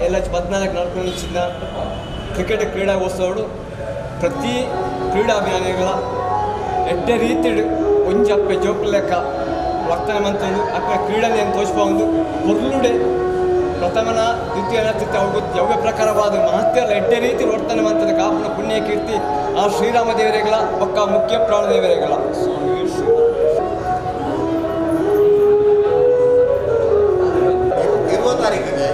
LH14 ನಡ್ಕೊಂಡಿನ cricket ಕ್ರೀಡಾಗೋತ್ಸವಡು ಪ್ರತಿ ಕ್ರೀಡಾಭಿಮಾನಿಗಳ ಎಡ್ಡೆ ರೀತಿ ಒಂಜಿ ಅಪ್ಪೆ ಜೋಕು ಲೆಕ್ಕ ವರ್ತನೆ ಮಂತಂದು ಅಪ್ಪ ಕ್ರೀಡನೆಯನ್ನು ತೋರಿಸ್ಬೋದು ಪೊರ್ಲುಡೆ ಪ್ರಥಮನ ದ್ವಿತೀಯನ ತೃತೀಯ ಯವ್ಯ ಪ್ರಕಾರವಾದ ಮಹತ್ವ ಎಡ್ಡೆ ರೀತಿ ವರ್ತನೆ ಮಂತದ ಕಾಪುನ ಪುಣ್ಯ ಕೀರ್ತಿ ಆ ಶ್ರೀರಾಮ ದೇವರೇಗಳ ಪಕ್ಕ ಮುಖ್ಯ ಪ್ರಾಣ ದೇವರೇಗಳ 20 ತಾರೀಕಿಗೆ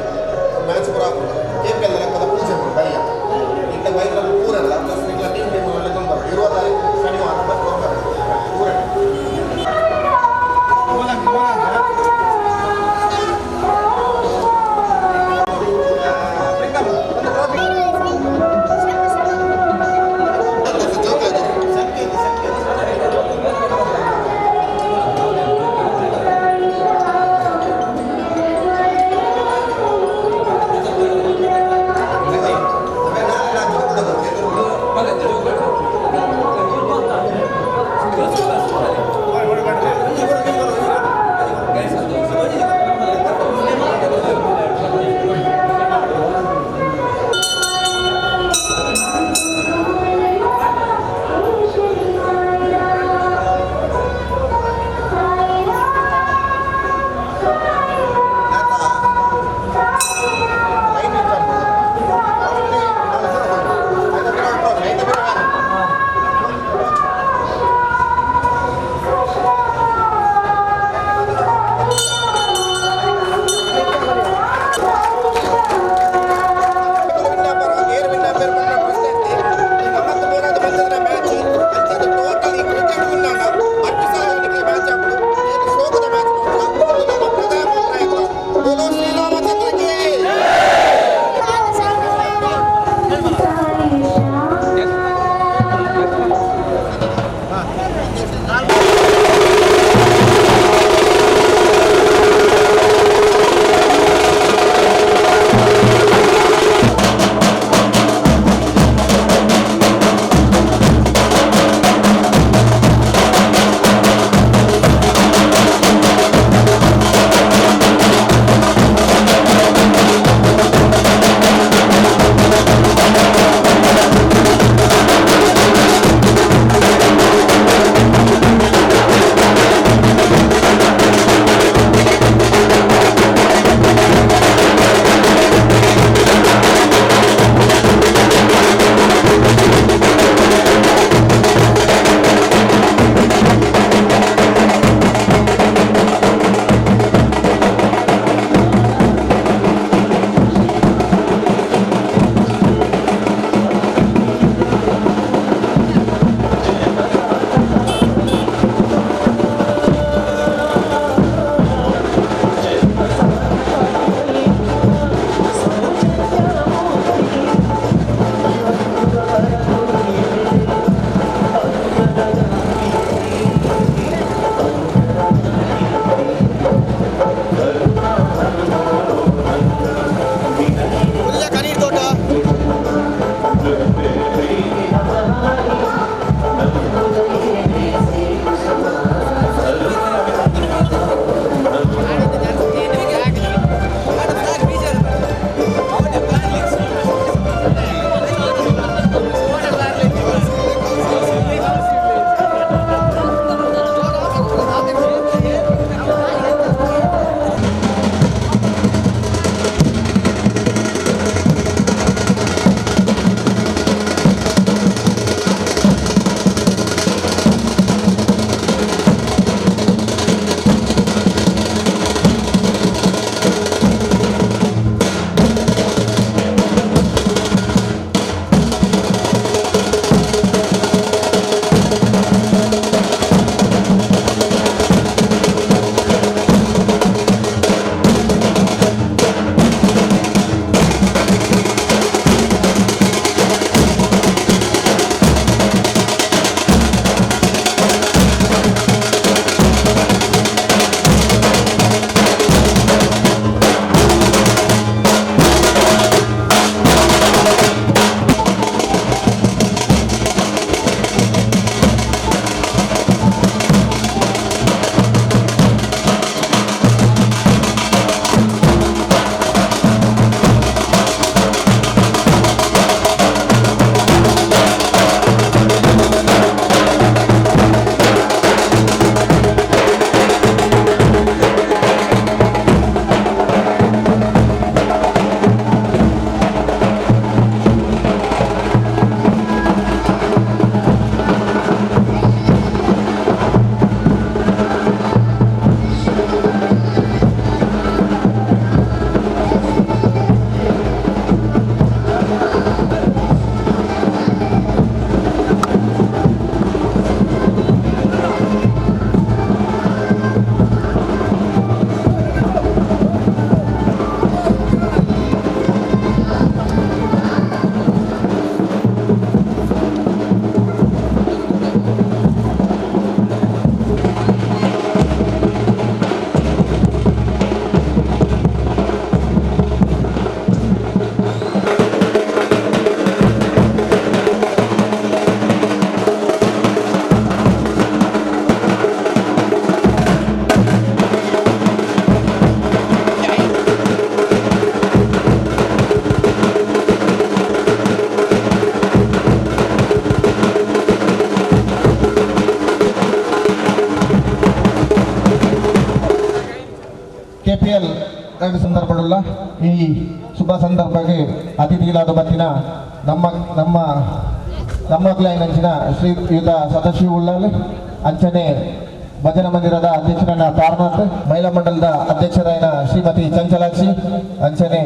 ಮ್ಯಾಚ್ ಬರಾಬಲ್ಲ KPL ಲೆಕ್ಕದ ಪೂಜೆ ಬೈಯ ಈಗ ಬೈಕಲ್ಲಿ ಪೂರಲ್ಲ ಪ್ಲಸ್ ಈಗ ಟೀಮ್ ಲೆಕ್ಕ ಬರ 20 ತಾರೀಕು ಶನಿವಾರ ಬರ್ತಾರೆ ಪೂರ ಎರಡು ಸಂದರ್ಭಗಳುಳ್ಳ ಈ ಶುಭ ಸಂದರ್ಭಕ್ಕೆ ಅತಿಥಿಗಳಾದ ಬತ್ತಿನ ನಮ್ಮ ಕ್ಲೈನಂಚಿನ ಶ್ರೀಯುತ ಸದಾಶಿವ ಉಳ್ಳಾಲ್ ಅಂಚನೆ ಭಜನ ಮಂದಿರದ ಅಧ್ಯಕ್ಷರಾದ ತಾರನಾಥ್, ಮಹಿಳಾ ಮಂಡಲದ ಅಧ್ಯಕ್ಷರಾದ ಶ್ರೀಮತಿ ಚಂಚಲಾಕ್ಷಿ, ಅಂಚನೆ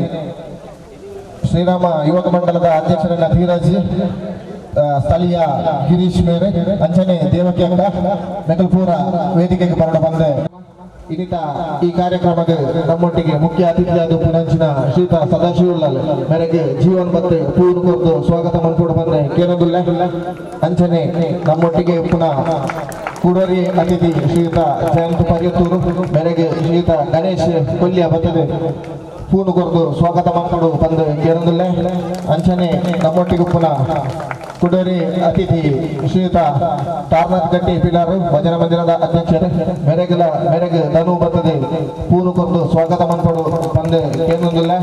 ಶ್ರೀರಾಮ ಯುವಕ ಮಂಡಲದ ಅಧ್ಯಕ್ಷರಾದ ಧೀರಜ್, ಸ್ಥಳೀಯ ಗಿರೀಶ್ ಮೇರೆ, ಅಂಚನೆ ದೇವಕಿ ಅಂಗ ಮೆಗಲ್ಪುರ ವೇದಿಕೆಗೆ ಬರಲು ಬಂದೆ. ಇನ್ನಿತ ಈ ಕಾರ್ಯಕ್ರಮಕ್ಕೆ ನಮ್ಮೊಟ್ಟಿಗೆ ಮುಖ್ಯ ಅತಿಥಿಯಾದ ಪುನಂಚಿನ ಶ್ರೀಯುತ ಸದಾಶಿವ ಉಳ್ಳಾಲ್ ಮೇರೆಗೆ ಜೀವನ್ ಮತ್ತೆ ಪೂರ್ಣ ಕೊರ್ದು ಸ್ವಾಗತ ಮಾಡ್ಕೊಂಡು ಬಂದೆ ಕೇಳೋದಿಲ್ಲ. ಅಂಚನೆ ನಮ್ಮೊಟ್ಟಿಗೆ ಪುನಃ ಕೂಡೂರಿ ಅತಿಥಿ ಶ್ರೀಯುತ ಜಯಂತ್ ಪರ್ಯತ್ತೂರು ಮೇರೆಗೆ ಶ್ರೀಯುತ ಗಣೇಶ್ ಕೊಲ್ಲಿಯ ಬತ್ತದೆ ಪೂರ್ಣ ಕೊರ್ದು ಸ್ವಾಗತ ಮಾಡ್ಕೊಂಡು ಬಂದು ಕೇಳೋದಿಲ್ಲ. ಅಂಚನೆ ನಮ್ಮೊಟ್ಟಿಗೆ ಪುನಃ ಕುಡೂರಿ ಅತಿಥಿ ಶ್ರೀಯುತ ತಾರನಾಥ್ ಗಟ್ಟಿ ಪಿಲಾರು ಭಜನ ಮಂದಿರದ ಅಧ್ಯಕ್ಷರು ಮೇರೆಗೆ ಧನು ಬರ್ತದೆ ಪೂರ್ಣ ಕೊರ್ದು ಸ್ವಾಗತ ಮಾಡ್ಕೊಂಡು ಬಂದು ಕೇಳೋದಿಲ್ಲ.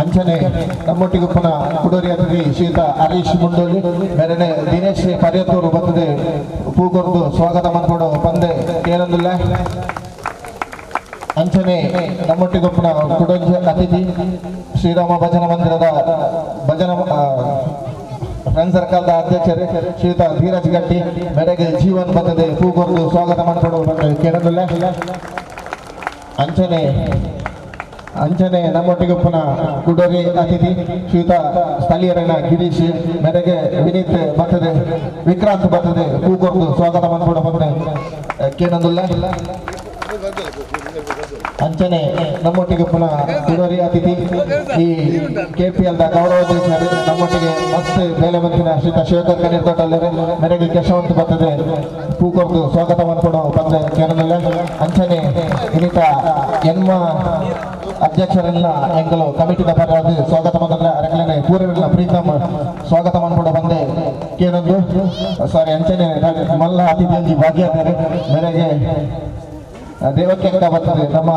ಅಂಚನೆ ನಮ್ಮೊಟ್ಟಿಗೆ ಪುನಃ ಕುಡೂರಿ ಅತಿಥಿ ಶ್ರೀಯುತ ಹರೀಶ್ ಮುಂಡೋಲಿ ಮೇರೆನೆ ದಿನೇಶ್ ಪರ್ಯತ್ತೂರು ಬರ್ತದೆ ಪೂ ಕೊರ್ದು ಸ್ವಾಗತ ಮಾಡ್ಕೊಂಡು ಬಂದು ಕೇಳೋದಿಲ್ಲ. ಅಂಚನೆ ನಮ್ಮೊಟ್ಟಿಗೆ ಪುನಃ ಕುಡೂರಿ ಅತಿಥಿ ಶ್ರೀರಾಮ ಭಜನ ಮಂದಿರದ ಫ್ರೆಂಡ್ ಸರ್ಕಲ್ದ ಅಧ್ಯಕ್ಷರು ಶ್ರೀಯುತ ಧೀರಜ್ ಗಟ್ಟಿ ಮೇರೆಗೆ ಜೀವನ್ ಬರ್ತದೆ ಪೂ ಕೊರ್ದು ಸ್ವಾಗತ ಮಾಡ್ಕೊಂಡು ಬಂದು ಕೇಳೋದಿಲ್ಲ. ಅಂಚನೆ ನಮ್ಮೊಟ್ಟಿಗೆ ಪುನಃ ಕುಡೂರಿ ಅತಿಥಿ ಶ್ರೀಯುತ ಸ್ಥಳೀಯರನ್ನ ಗಿರೀಶ್ ಮೇರೆಗೆ ವಿನೀತ್ ಬರ್ತದೆ ವಿಕ್ರಾಂತ್ ಬರ್ತದೆ ಪೂ ಕೊರ್ದು ಸ್ವಾಗತ ಮಾಡ್ಕೊಂಡು ಬಂದು ಕೇಳೋದಿಲ್ಲ. ಅಂಚನೆ ನಮ್ಮೊಟ್ಟಿಗೆ ಪುನಃ ಕುಡೂರಿ ಅತಿಥಿ ಈ KPL ದ ಗೌರವಾಧ್ಯಕ್ಷರು ನಮ್ಮೊಟ್ಟಿಗೆ ಮಸ್ತ್ ಬೇಲೆ ಮಂತ್ರಿನ ಶ್ರೀಯುತ ಶಿವಕರ್ ಕಣ್ಣೀರ್ದೊಡ್ಡಲ್ಲರೆ ಮೇರೆಗೆ ಕೇಶವಂತ್ ಬರ್ತದೆ ಪೂ ಕೊರ್ದು ಸ್ವಾಗತ ಮಾಡ್ಕೊಂಡು ಬಂದು ಕೇಳೋದಿಲ್ಲ. ಅಂಚನೆ ಇನ್ನಿತ ಎನ್ಮ ಅಧ್ಯಕ್ಷರೆಲ್ಲ ಎಂಗಲು ಕಮಿಟಿದ ಪರವಾಗಿ ಸ್ವಾಗತ ಮಾಡಿದ್ರೆ ಅರಗಲನೆ ಪೂರವೆಲ್ಲ ಪ್ರೀತಮ್ ಸ್ವಾಗತ ಮಾಡ್ಕೊಂಡು ಬಂದೆ ಕೇಳೊಂದು ಸಾರಿ ಅಂಚನೆ ಮಲ್ಲ ಅತಿಥಿಯಲ್ಲಿ ಭಾಗಿಯಾದರೆ ಮೇರೆಗೆ ದೇವಕ್ಕೆ ಅಂತ ಬರ್ತದೆ ನಮ್ಮ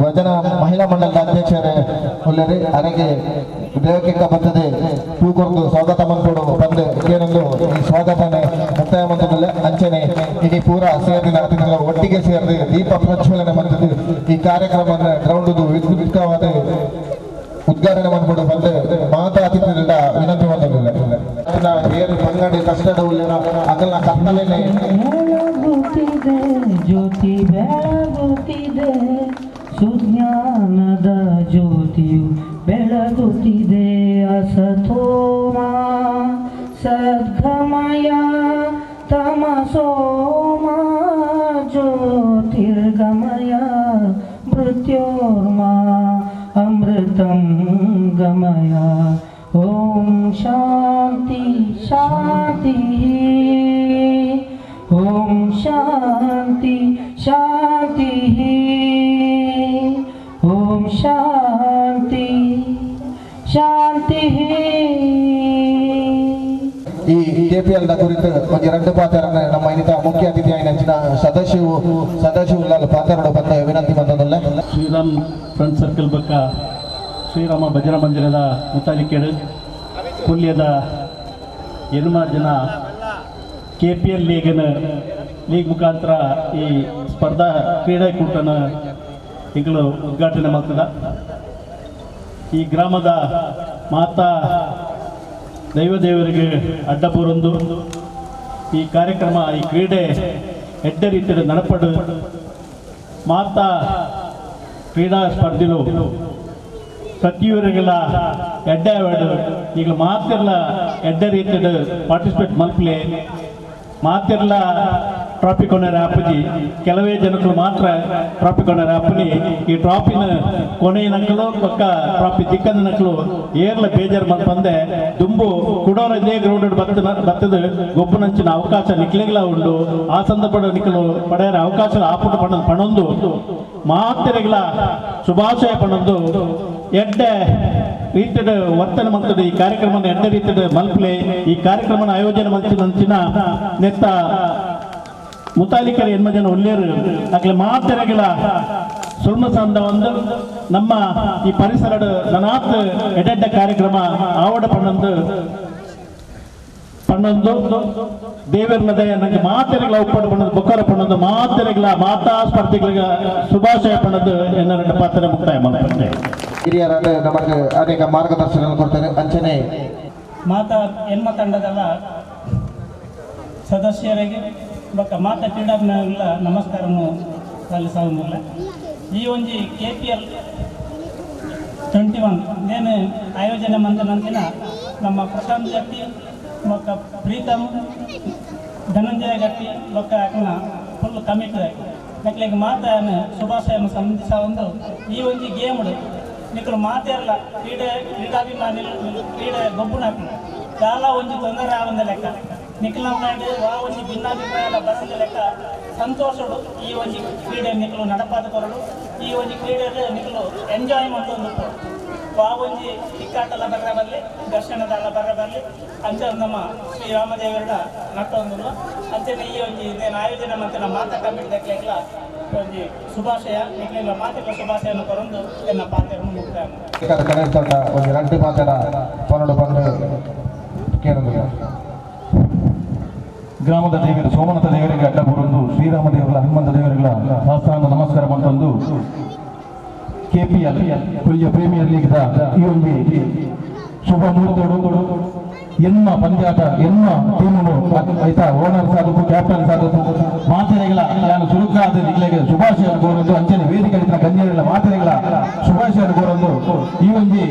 ಭಜನ ಮಹಿಳಾ ಮಂಡಲದ ಅಧ್ಯಕ್ಷರೇ ಉಳ್ಳರಿ ಅರೆಗೆ ದೇವಕ್ಕೆ ಬರ್ತದೆ ಪೂ ಕೊರ್ದು ಸ್ವಾಗತ ಮಾಡ್ಕೊಂಡು ಬಂದು ಕೇಳೊಂದು ಈ ಸ್ವಾಗತನೇ ಮುಕ್ತಾಯ ಮಂದಿರಲ್ಲ. ಅಂಚನೆ ಇಡೀ ಪೂರ ಸೇರಿದ ಅತಿಥಿಗಳು ಒಟ್ಟಿಗೆ ಸೇರಿದು ದೀಪ ಪ್ರಜ್ವಲನೆ ಮಾಡಿದ್ದು ಈ ಕಾರ್ಯಕ್ರಮವನ್ನು ಗ್ರೌಂಡ್ ವಿದ್ಯುತ್ಕವಾದ ಉದ್ಘಾಟನೆ ಮಾಡ್ಕೊಂಡು ಬಂದು ಮಾತಾ ಅತಿಥಿಗಳಿಂದ ವಿನಂತಿ ಮಾಡೋದಿಲ್ಲ. ಏನು ಪಂಗಡಿ ಕಷ್ಟದ ಉಳ್ಳಿನ ಅದನ್ನ ಕತ್ತಲೇನೆ ಜ್ಯೋತಿ ಬೆಳಗುತ್ತಿದೆ, ಸುಜ್ಞಾನದ ಜ್ಯೋತಿಯು ಬೆಳಗುತ್ತಿದೆ. ಅಸತೋಮ ಸದ್ಗಮಯ ತಮಸೋಮ ಜ್ಯೋತಿರ್ಗಮಯ ಮೃತ್ಯೋರ್ಮ ಅಮೃತಂ ಗಮಯ. ಓಂ ಶಾಂತಿ ಶಾಂತಿ, ಓಂ ಶಾಂತಿ ಶಾಂತಿ, ಓಂ ಶಾಂತಿ ಶಾಂತಿ. ಈ KPL ದ ಕುರಿತು ಒಂದು ಎರಡು ಪಾತ್ರರನ್ನ ನಮ್ಮ ಇನ್ನಿತ ಮುಖ್ಯ ಅತಿಥಿ ಆಯ್ನ ಸದಾಶಿವ ಉಳ್ಳಾಲ್ ಪಾತ್ರಗಳು ಬಂದ ವಿನಂತಿ ಬಂದದಲ್ಲ. ಶ್ರೀರಾಮ್ ಫ್ರೆಂಡ್ ಸರ್ಕಲ್ ಬಕ್ಕ ಶ್ರೀರಾಮ ಭಜನ ಮಂದಿರದ ಮುತಾಲಿಕೆಡು ಕೊಲ್ಲಿಯದ ಎನ್ನುಮಾರು ಜನ KPL ಲೀಗ್ ಮುಖಾಂತರ ಈ ಸ್ಪರ್ಧಾ ಕ್ರೀಡಾಕೂಟನ ಈಗಲೂ ಉದ್ಘಾಟನೆ ಮಾಡ್ತದ. ಈ ಗ್ರಾಮದ ಮಾತಾ ದೈವದೇವರಿಗೆ ಅಡ್ಡಪುರೊಂದು ಈ ಕಾರ್ಯಕ್ರಮ ಈ ಕ್ರೀಡೆ ಎಡ್ಡ ರೀತಿಯ ನಡಪಡು ಮಾತಾ ಕ್ರೀಡಾ ಸ್ಪರ್ಧೆಲು ಪ್ರತಿಯೊರಿಗೆಲ್ಲ ಎಡ್ಡಾಡು ಈಗ ಮಾತಿರ್ಲ ಎಡ್ಡ ರೀತಿಯ ಪಾರ್ಟಿಸಿಪೇಟ್ ಮಲ್ಪಲೆ ಮಾತಿರ್ಲ ಟ್ರಾಫಿ ಕೊನೆರ ಆಪಜಿ ಕೆಲವೇ ಜನಗಳು ಮಾತ್ರ ಟ್ರಾಫಿ ಕೊನೆರ ಆಪಲಿ ಈ ಟ್ರಾಫಿನ ಕೊನೆಯ ನಕ್ಕಲು ಪಕ್ಕ ಟ್ರಾಫಿ ದಿಕ್ಕದ ನಕ್ಕಲು ಏರ್ಲ ಬೇಜಾರು ಬಂದೆ ದುಂಬು ಕುಡೋರದೇ ಗ್ರೌಂಡ್ ಬತ್ತದ ಗೊಬ್ಬನಂಚಿನ ಅವಕಾಶ ನಿಕ್ಲಿಗ್ಲ ಉಂಡು ಆ ಸಂದರ್ಭದ ನಿಕ್ಕಲು ಪಡೆಯರ ಅವಕಾಶ ಆಪುಟ ಪಣೊಂದು ಮಾತೆರೆಗಳ ಶುಭಾಶಯ ಪಣೊಂದು ಎಡ್ಡ ರೀತಿಯ ವರ್ತನೆ ಮಾಡ್ತದೆ. ಈ ಕಾರ್ಯಕ್ರಮ ಎಡ್ಡ ರೀತಿಯ ಮಲ್ಪಲೆ ಈ ಕಾರ್ಯಕ್ರಮ ಆಯೋಜನೆ ಮಾಡ್ತಿನ ನೆತ್ತ ಮುತಾಲಿಕರ ಎನ್ಮ ಜನ ಒಳ್ಳೆಯರು ಅಕ್ಲೆ ಮಾತೆರೆಗಳ ಸುಳ್ಮ ಸಂದ ಒಂದು ನಮ್ಮ ಈ ಪರಿಸರದ ನನಾತ್ ಎಡ್ಡ ಕಾರ್ಯಕ್ರಮ ಆವಡ ಪಣಂದು ಪನ್ನೊಂದು ದೇವರ ದಯ ನನಗೆ ಮಾತೆರೆಗಳ ಒಪ್ಪಡು ಪಣ್ಣದು ಬೊಕ್ಕರ ಪಣ್ಣದು ಮಾತೆರೆಗಳ ಮಾತಾ ಸ್ಪರ್ಧಿಗಳಿಗೆ ಶುಭಾಶಯ ಪಣ್ಣದು ಎನ್ನ ಪಾತ್ರ ಮುಕ್ತಾಯ ಮಾಡ್ತಾರೆ. ಹಿರಿಯರಾದ ನಮಗೆ ಅನೇಕ ಮಾರ್ಗದರ್ಶನ ಕೊಡ್ತಾರೆ. ಅಂಚನೆ ಮಾತಾ ಹೆಣ್ಮ ತಂಡದಲ್ಲ ಸದಸ್ಯರಿಗೆ ಬೊಕ್ಕ ಮಾತಾ ಕ್ರೀಡಾಭಿಮಾನಿಗಳ ನಮಸ್ಕಾರನು ಸಲ್ಲಿಸುವುದಿಲ್ಲ. ಈ ಒಂಜಿ KPL 21 ನೇನು ಆಯೋಜನೆ ಮಂದ ನಂತಿನ ನಮ್ಮ ಪ್ರಶಾಂತ್ ಗಟ್ಟಿ ಬೊಕ್ಕ ಪ್ರೀತಮ್ ಧನಂಜಯ ಗಟ್ಟಿ ಬೊಕ್ಕ ಅಕ್ಕನ ಫುಲ್ ಕಮಿಟ್ ನಕ್ಲಿಗೆ ಮಾತಾನ ಶುಭಾಶಯವನ್ನು ಸಂಧಿಸ ಒಂದು ಈ ಒಂಜಿ ಗೇಮ್ಡು ನಿಕ್ಕಲು ಮಾತೆಲ್ಲ ಕ್ರೀಡಾಭಿಮಾನಿ ಕ್ರೀಡೆ ಗೊಬ್ಬುನ చాలా ಒಂಜಿ ತೊಂದರೆ ಆವಂದ ಲೆಕ್ಕ ನಿಖಿಲ ವಾ ಒಂಜಿ ಭಿನ್ನಾಭಿಪ್ರಾಯ ಬರಂದ ಲೆಕ್ಕ ಸಂತೋಷಡು ಈ ಒಂಜಿ ಕ್ರೀಡೆ ನಿಖಲು ನಡಪಾದ ಕೊರಡು ಈ ಒಂಜಿ ಕ್ರೀಡೆಯಲ್ಲಿ ನಿಖಲು ಎಂಜಾಯ್ ಮಾಡ್ಕೊಂಡು ವಾ ಒಂಜಿ ಟಿಕ್ಕಾಟೆಲ್ಲ ಬರ್ರೆ ಬರಲಿ ದರ್ಶನದಲ್ಲ ಬರ್ರೆ ಬರಲಿ ಅಂಚೆ ನಮ್ಮ ಶ್ರೀರಾಮದೇವರ ನಟ್ಟೊಂದು ಅಂಚೆನೆ ಈ ಒಂಜಿ ಇದೇನು ಆಯೋಜನೆ ಮತ್ತು ನಮ್ಮ ಮಾತಾ ಕಮಿಟಿ ಲೆಕ್ಕ ಒಂಜಿ ಶುಭಾಶಯ ನಿಖಿಲ ಮಾತಿಗಳ ಶುಭಾಶಯವನ್ನು ಕೊರಂದು ಎನ್ನ ಪಾತ್ರವನ್ನು ಮುಕ್ತಾಯ ಕನೆಕ್ಟ್ ಒಂದು ರಂಟಿ ಮಾತಾಡ ಪನ್ನೊಂದು ಬಂದು ಕೇಳಿದ್ರು. ಗ್ರಾಮದ ದೇವರು ಸೋಮನಾಥ ದೇವರಿಗೆ ಅಡ್ಡ ಬರುವುದು ಶ್ರೀರಾಮ ದೇವರ ಹನುಮಂತ ದೇವರುಗಳ ಶಾಸ್ತ್ರಾಂಗ ನಮಸ್ಕಾರ ಬಂತಂದು KPL ಕೊಲ್ಲಿಯ ಪ್ರೀಮಿಯರ್ ಲೀಗ್ ಈ ಒಂದು ಶುಭ ಮುಹೂರ್ತಗಳು ಎನ್ನ ಪಂದ್ಯಾಟ ಎನ್ನ ಟೀಮು ಆಯ್ತಾ ಓನರ್ ಸಾಧು ಕ್ಯಾಪ್ಟನ್ ಸಾಧು ಮಾತೆರೆಗಳ ನಾನು ಸುರುಕಾದ ನಿಗ್ಲೆಗೆ ಶುಭಾಶಯ ಕೋರೊಂದು ಅಂಚನೆ ವೇದಿಕೆ ಗಣ್ಯರೆಲ್ಲ ಮಾತೆರೆಗಳ ಶುಭಾಶಯ ಕೋರೊಂದು ಈ ಒಂದು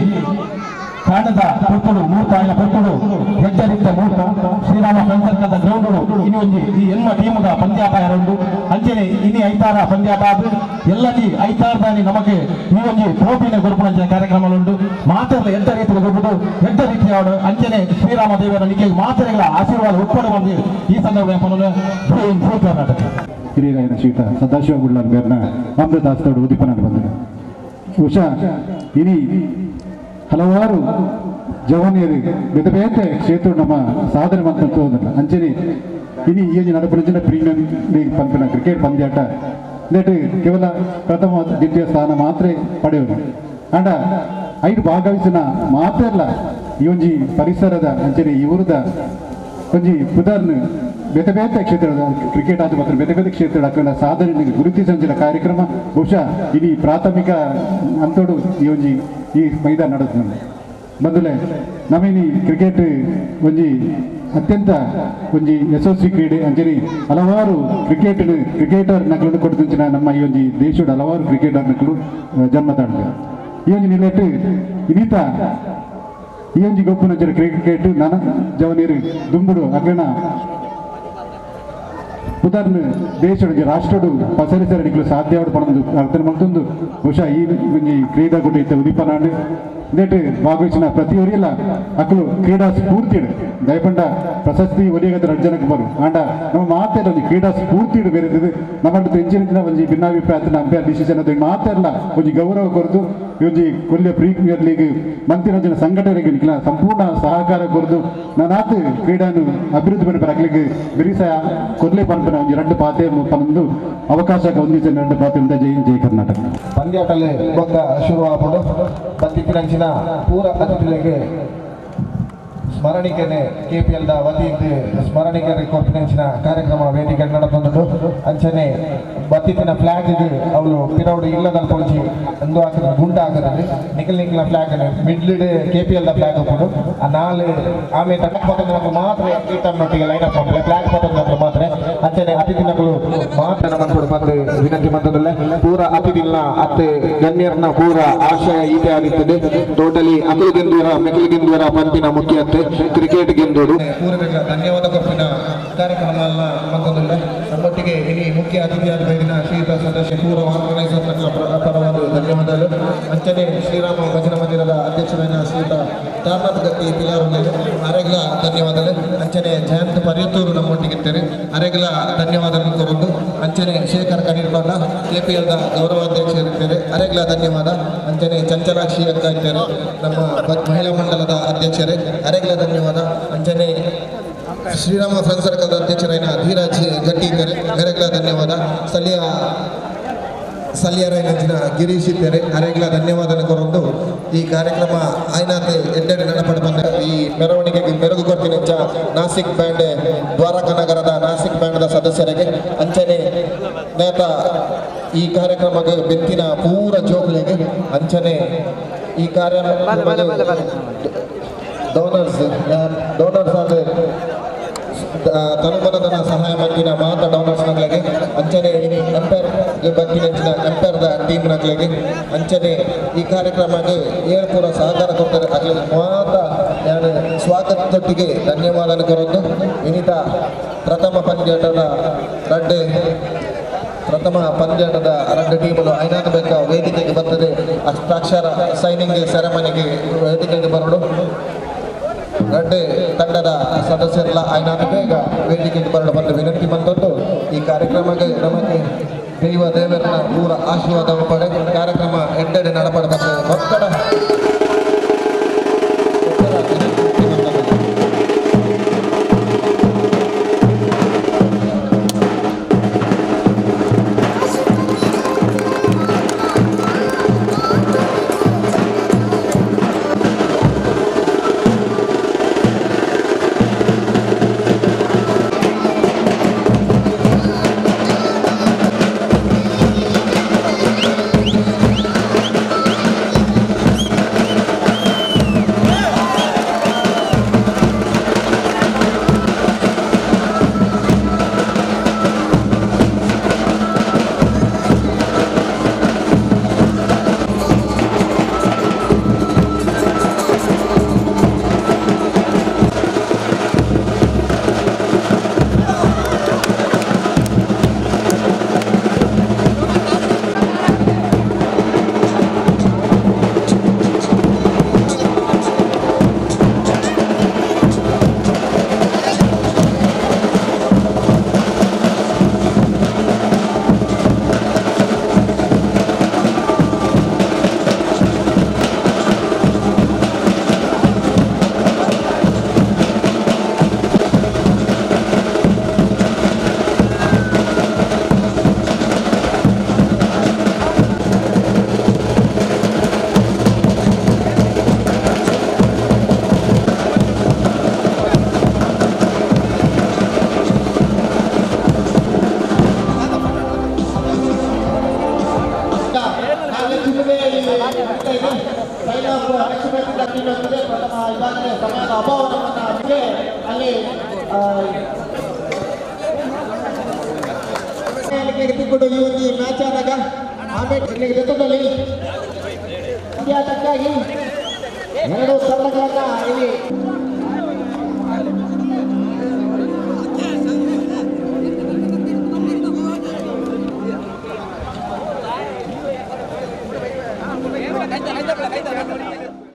ಕಾಣದ ಪುತ್ತುಡು ಮೂರ್ತಾಯಿನ ಪುತ್ತುಡು ಹೆಜ್ಜರಿದ್ದ ಮೂರ್ತ ಶ್ರೀರಾಮ ಸಂಸರ್ಕದ ಗ್ರೌಂಡು ಇನ್ನೊಂದು ಈ ಎನ್ನ ಟೀಮುದ ಪಂದ್ಯಾಟ ಎರಡು ಅಂಚನೆ ಇನಿ ಐತಾರ ಪಂದ್ಯಾಟ ಅದು ಎಲ್ಲದಿ ಐತಾರದಾನಿ ನಮಗೆ ಈ ಒಂದು ಟ್ರೋಫಿನ ಗುರುಪುಣಂಚಿನ ಕಾರ್ಯಕ್ರಮಗಳುಂಟು ಮಾತೆರೆಗಳ ಎಡ್ಡ ರೀತಿಯ ಗುರುಪುಡು ಎಡ್ಡ ರೀತಿಯ ಅಂಚನೆ ಶ್ರೀರಾಮ ದೇವರ ನಿಖಿಲ್ ಮಾತೆರೆಗಳ ಆಶೀರ್ವಾದ ಉಟ್ಕೊಂಡು ಬಂದು ಈ ಸಂದರ್ಭ ಕರ್ನಾಟಕ ಹಿರಿಯರಾಯನ ಶ್ರೀಯುತ ಸದಾಶಿವ ಗುಳ್ಳಾರ್ ಬೇರ್ನ ಅಮೃತಾಸ್ತೋಡು ಉದ್ದೀಪನ ಬಂದರು. ಉಷಾ ಇನಿ ಹಲವಾರು ಜವನಿಯರು ಬೇತೆ ಬೇತೆ ಕ್ಷೇತ್ರ ನಮ್ಮ ಸಾಧನೆ ಮಾಡ್ತಾ ಅಂಚನೆ ಇನಿ ಈ ನಡಪಡಿನ ಪ್ರೀಮಿಯಂ ಲೀಗ್ ಪಂಪಿನ ಕ್ರಿಕೆಟ್ ಪಂದ್ಯಾಟ ನೆಟ್ ಕೇವಲ ಪ್ರಥಮ ದ್ವಿತೀಯ ಸ್ಥಾನ ಮಾತ್ರ ಪಡೆಯೋರು ಅಂಡ ಐದು ಭಾಗವಹಿಸಿನ ಮಾತ್ರಲ್ಲ ಈ ಒಂಜಿ ಪರಿಸರದ ಅಂಚನೆ ಇವರದ ಒಂಜಿ ಉದಾಹರಣೆ ಬೇತೆ ಬೇತೆ ಕ್ಷೇತ್ರದ ಕ್ರಿಕೆಟ್ ಆದ ಮಾತ್ರ ಬೇತೆ ಬೇತೆ ಕ್ಷೇತ್ರದ ಅಕ್ಕನ ಸಾಧನೆ ಗುರುತಿಸಂಚಿನ ಕಾರ್ಯಕ್ರಮ ಬಹುಶಃ ಇಡೀ ಪ್ರಾಥಮಿಕ ಅಂತೋಡು ಈ ಒಂಜಿ ಈ ಮೈದಾನ ನಡೆದ ಬಂದಲೆ ನಮೀನಿ ಕ್ರಿಕೆಟ್ ಒಂಜಿ ಅತ್ಯಂತ ಒಂಜಿ ಯಶಸ್ವಿ ಕ್ರೀಡೆ ಅಂಚನೆ ಹಲವಾರು ಕ್ರಿಕೆಟರ್ ನಕಲು ಕೊಡ್ತಿಂಚಿನ ನಮ್ಮ ಈ ಒಂಜಿ ದೇಶದ ಹಲವಾರು ಕ್ರಿಕೆಟರ್ ನಕಲು ಜನ್ಮ ತಾಳ್ತಾರೆ ಈ ಒಂಜಿ ನಿಲೆಟ್ ಇನ್ನಿತ ಈ ಒಂಜಿ ಗೊಪ್ಪು ನಂಚಿನ ಕ್ರಿಕೆಟ್ ನನ್ನ ಜವನೀರು ದುಂಬುಡು ಅಗ್ರಣ ಉದಾಹರಣೆ ದೇಶದ ರಾಷ್ಟ್ರಡು ಪಸರಿಸರಣಿಗಳು ಸಾಧ್ಯ ಪಡೊಂದು ಅರ್ಥನೆ ಮಾಡ್ತೊಂದು ಬಹುಶಃ ಈ ಕ್ರೀಡಾಕೂಟ ಇತ್ತ ಉದೀಪನಾಡು ನೆಟ್ ಭಾಗವಹಿಸಿನ ಪ್ರತಿಯೊರಿಯಲ್ಲ ಅಕ್ಕಳು ಕ್ರೀಡಾ ಸ್ಫೂರ್ತಿ ದಯಪಂಡ ಪ್ರಶಸ್ತಿ ಒಲಿಯಗದ ರಡ್ಜನಕ್ಕೆ ಬರು ಆಂಡ ನಮ್ಮ ಮಾತೆಲ್ಲ ಒಂದು ಕ್ರೀಡಾ ಸ್ಫೂರ್ತಿ ಬೇರೆದಿದೆ ನಮ್ಮ ತೆಂಚಿನ ಒಂದು ಭಿನ್ನಾಭಿಪ್ರಾಯ ಅಂಪೈರ್ ಡಿಸಿಷನ್ ಅದು ಮಾತೆಲ್ಲ ಒಂದು ಗೌರವ ಕೊರದು ಈ ಕೊಲ್ಲಿಯ ಪ್ರೀಮಿಯರ್ ಲೀಗ್ ಮಂತ್ರಿರಂಜನ ಸಂಘಟನೆಗೆ ನಿಖಿಲ ಸಂಪೂರ್ಣ ಸಹಕಾರ ಕೊರದು ನಾನಾತ್ ಕ್ರೀಡಾನು ಅಭಿವೃದ್ಧಿ ಪಡಿಪರಾಗಲಿಕ್ಕೆ ಬಿರಿಸ ಕೊರ್ಲೆ ಪಂಪನ ಒಂದು ಎರಡು ಪಾತೆ ಪಂದು ಅವಕಾಶ ಹೊಂದಿಸಿದ ಎರಡು ಪಾತೆಯಿಂದ ಜೈ ಕರ್ನಾಟಕ ಪಂದ್ಯಾಟಲ್ಲಿ ಬೊಕ್ಕ ಶುರುವಾಗ್ಬಿಡು ಬಂದಿತ್ತಿನಂಚಿನ ಪೂರ ಅತಿಥಿಗಳಿಗೆ ಸ್ಮರಣಿಕೆನೆ KPL ದ ವತಿಯಿಂದ ಸ್ಮರಣಿಕೆ ಕೊಟ್ಟಿನ ಕಾರ್ಯಕ್ರಮ ವೇದಿಕೆ ನಡೆದೊಂದು ಅಂಚನೆ ಬತ್ತಿನ ಫ್ಲಾಗ್ ಇದು ಅವಳು ಪಿರೌಡು ಇಲ್ಲದ ಪೊಂಚಿ ಒಂದು ಹಾಕಿದ್ರೆ ಗುಂಡ ಹಾಕಿದ್ರೆ ನಿಖಿಲ್ ಫ್ಲಾಗ್ ಮಿಡ್ಲಿಡ್ KPL ದ ಫ್ಲಾಗ್ ಹಾಕೊಂಡು ಆ ನಾಲ್ ಆಮೇಲೆ ತಕ್ಕ ಮಾತ್ರ ನೊಟ್ಟಿಗೆ ಲೈನ್ ಅಪ್ ಮಾಡ್ತಾರೆ ಫ್ಲಾಗ್ ಪತ್ರ ಮಾತ್ರ ಅಂಚನೆ ಅತಿಥಿನಗಳು ಮಾತ್ರ ಬಂದು ವಿನಂತಿ ಮಾಡ್ತದಲ್ಲ ಪೂರ ಅತಿಥಿನ ಅತ್ತೆ ಗಣ್ಯರನ್ನ ಪೂರ ಆಶಯ ಈತೆ ಆಗಿರ್ತದೆ ಟೋಟಲಿ ಅಕಲು ಗೆಂದೂರ ಮೆಕಲ್ ಗೆಂದೂರ ಪಂಪಿನ ಮುಖ್ಯ ಅತ್ತೆ ಕ್ರಿಕೆಟ್ ಗೆಂದೂರು ಪೂರ್ವಕ ಧನ್ಯವಾದ ಕೊಟ್ಟಿನ ಕಾರ್ಯಕ್ರಮ ಎಲ್ಲ ಮತ್ತೊಂದಿಲ್ಲ ನಮ್ಮೊಟ್ಟಿಗೆ ಇನಿ ಮುಖ್ಯ ಅತಿಥಿಯಾದ ಬೈದಿನ ಶ್ರೀಯುತ ಸದಸ್ಯ ಪೂರ್ವ ಆರ್ಗನೈಸರ್ ಪರವಾದ ಧನ್ಯವಾದಗಳು ಅಂಚನೆ ಶ್ರೀರಾಮ ಭಜನ ಮಂದಿರದ ಅಧ್ಯಕ್ಷರಾದ ಶ್ರೀಯುತ ತಾರನಾಥ್ ಗಟ್ಟಿ ಪಿಲಾರು ಅರೆಗಳ ಧನ್ಯವಾದಗಳು ಅಂಚನೆ ಜಯಂತ್ ಪರ್ಯತ್ತೂರು ನಮ್ಮೊಟ್ಟಿಗಿರ್ತಾರೆ ಅರೆಗಳ ಧನ್ಯವಾದಗಳು ಕೊರೊಂದು ಅಂಚನೆ ಶೇಖರ್ ಕಣಿರ್ಕೊಂಡ KPL ದ ಗೌರವಾಧ್ಯಕ್ಷರಿರ್ತಾರೆ ಅರೆಗಳ ಧನ್ಯವಾದ ಅಂಚನೆ ಚಂಚಲಾಕ್ಷಿ ಅಕ್ಕ ಇರ್ತಾರೆ ನಮ್ಮ ಮಹಿಳಾ ಮಂಡಲದ ಅಧ್ಯಕ್ಷರೇ ಅರೆಗಳ ಧನ್ಯವಾದ ಅಂಚನೆ ಶ್ರೀರಾಮ ಫ್ರೆಂಡ್ ಸರ್ಕಲ್ ಅಧ್ಯಕ್ಷರಾದ ಧೀರಾಜ್ ಗಟ್ಟಿ ಇದ್ದಾರೆ ಅರೆಗಳ ಧನ್ಯವಾದ ಸ್ಥಳೀಯ ಸಲ್ಲಿಯರೈನಂಚಿನ ಗಿರೀಶ್ ಇದ್ದಾರೆ ಅರೆಗ್ಲ ಧನ್ಯವಾದ ಕೊರೊಂದು ಈ ಕಾರ್ಯಕ್ರಮ ಆಯ್ನಾತೆ ಎಡ್ಡೆಡೆ ನಡಪಡ ಬಂದ ಈ ಮೆರವಣಿಗೆಗೆ ಮೆರುಗು ಕೊಡ್ತಿನಂಚ ನಾಸಿಕ್ ಬ್ಯಾಂಡ್ ದ್ವಾರಕಾ ನಗರದ ನಾಸಿಕ್ ಬ್ಯಾಂಡ್ದ ಸದಸ್ಯರಿಗೆ ಅಂಚನೆ ನೇತ ಈ ಕಾರ್ಯಕ್ರಮಕ್ಕೆ ಬೆತ್ತಿನ ಪೂರ ಜೋಕ್ಲೆಗೆ ಅಂಚನೆ ಈ ಕಾರ್ಯಕ್ರಮ ಡೋನರ್ಸ್ ಆದ ತನುಮನದನ ಸಹಾಯ ಮಂದಿನ ಮಾತ ಡೌನರ್ಸ್ ನಗಲಿಗೆ ಅಂಚನೆ ಇನಿ ಎಂಪೈರ್ ಬಂದಿನ ಎಂಪೈರ್ದ ಟೀಮ್ ನಗಲಿಗೆ ಅಂಚನೆ ಈ ಕಾರ್ಯಕ್ರಮಕ್ಕೆ ಏಳು ಪೂರ ಸಹಕಾರ ಕೊಡ್ತಾರೆ ಆಗ್ಲಿಗೆ ಮಾತ ನಾನು ಸ್ವಾಗತದೊಟ್ಟಿಗೆ ಧನ್ಯವಾದ ಕೊರೊಂದು ಇನ್ನಿತ ಪ್ರಥಮ ಪಂದ್ಯಾಟದ ಎರಡು ಟೀಮುಗಳು ಐನಾದ ಬೇಕಾ ವೇದಿಕೆಗೆ ಬರ್ತದೆ ಅಷ್ಟಾಕ್ಷರ ಸೈನಿಂಗ್ ಸೆರೆಮನಿಗೆ ವೇದಿಕೆಗೆ ಬರಲು ಎರಡು ತಂಡದ ಸದಸ್ಯರೆಲ್ಲ ಐನಾದ ಬೇಗ ವೇದಿಕೆಗೆ ಬರಲು ಬಂದು ವಿನಂತಿ ಬಂದದ್ದು ಈ ಕಾರ್ಯಕ್ರಮಕ್ಕೆ ನಮಗೆ ದೇವರನ್ನ ಪೂರ ಆಶೀರ್ವಾದ ಪಡೆದು ಕಾರ್ಯಕ್ರಮ ಎಡ್ಡೆಡೆ ನಡಪಡ ಬಂದ ಒತ್ತಡ ಸಮಯದ ಅಭಾವವನ್ನು ಅಲ್ಲಿ ಎತ್ತಿಕೊಂಡು ಈ ಒಂದು ಮ್ಯಾಚ್ ಆದಾಗ ಆಮೇಲೆ ಜೊತೆಯಲ್ಲಿ ಇಂಡಿಯಾ ತಕ್ಕಾಗಿ ಎರಡು ತಂಡಗಳನ್ನ ಇಲ್ಲಿ